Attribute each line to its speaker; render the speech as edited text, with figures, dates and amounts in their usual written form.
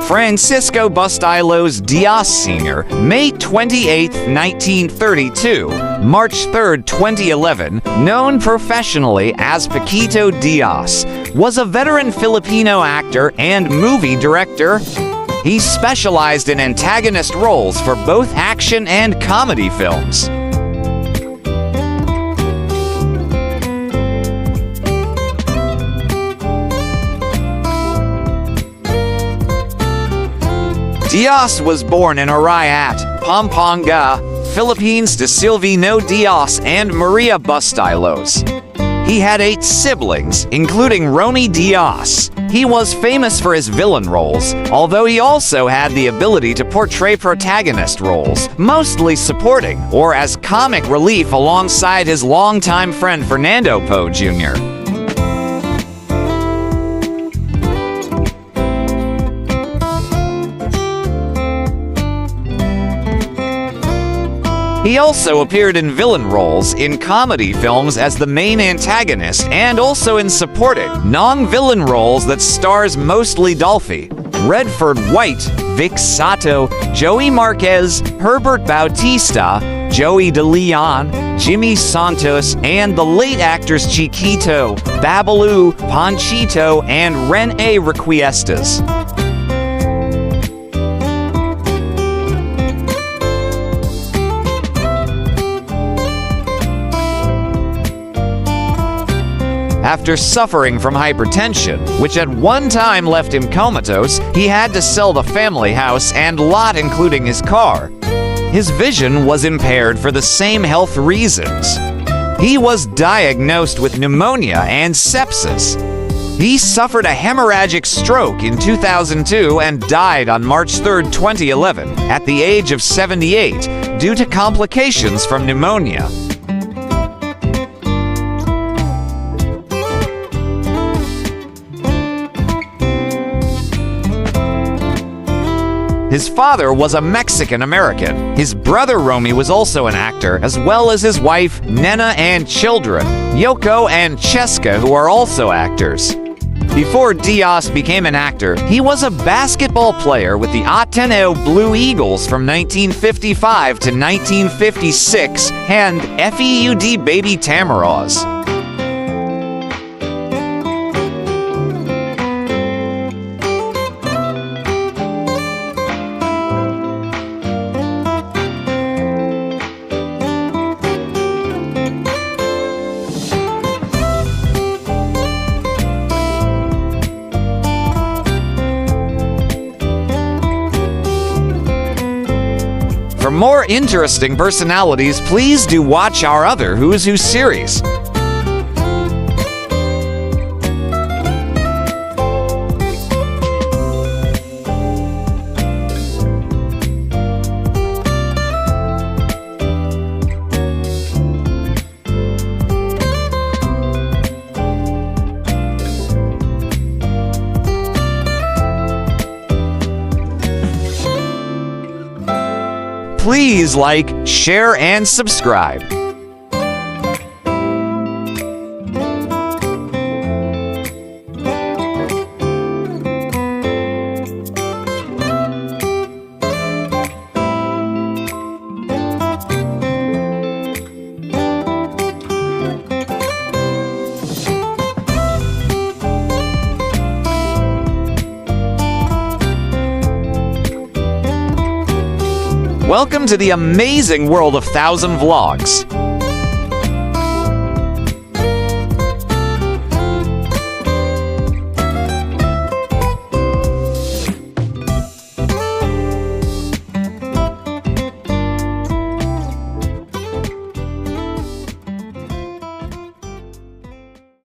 Speaker 1: Francisco Bustillos Diaz Sr., May 28, 1932, March 3, 2011, known professionally as Paquito Diaz, was a veteran Filipino actor and movie director. He specialized in antagonist roles for both action and comedy films. Diaz was born in Arayat, Pampanga, Philippines to Silvino Diaz and Maria Bustillos. He had 8 siblings, including Romy Diaz. He was famous for his villain roles, although he also had the ability to portray protagonist roles, mostly supporting, or as comic relief alongside his longtime friend Fernando Poe Jr. He also appeared in villain roles in comedy films as the main antagonist and also in supporting, non-villain roles that stars mostly Dolphy, Redford White, Vic Sato, Joey Marquez, Herbert Bautista, Joey De Leon, Jimmy Santos, and the late actors Chiquito, Babalu, Panchito, and René Requiestas. After suffering from hypertension, which at one time left him comatose, he had to sell the family house and lot, including his car. His vision was impaired for the same health reasons. He was diagnosed with pneumonia and sepsis. He suffered a hemorrhagic stroke in 2002 and died on March 3, 2011, at the age of 78, due to complications from pneumonia. His father was a Mexican-American. His brother Romy was also an actor, as well as his wife, Nena, and children, Yoko and Cheska, who are also actors. Before Diaz became an actor, he was a basketball player with the Ateneo Blue Eagles from 1955 to 1956 and FEUD Baby Tamaros. For more interesting personalities, please do watch our other Who's Who series. Please like, share, and subscribe. Welcome to the amazing world of 1000 Vlogs.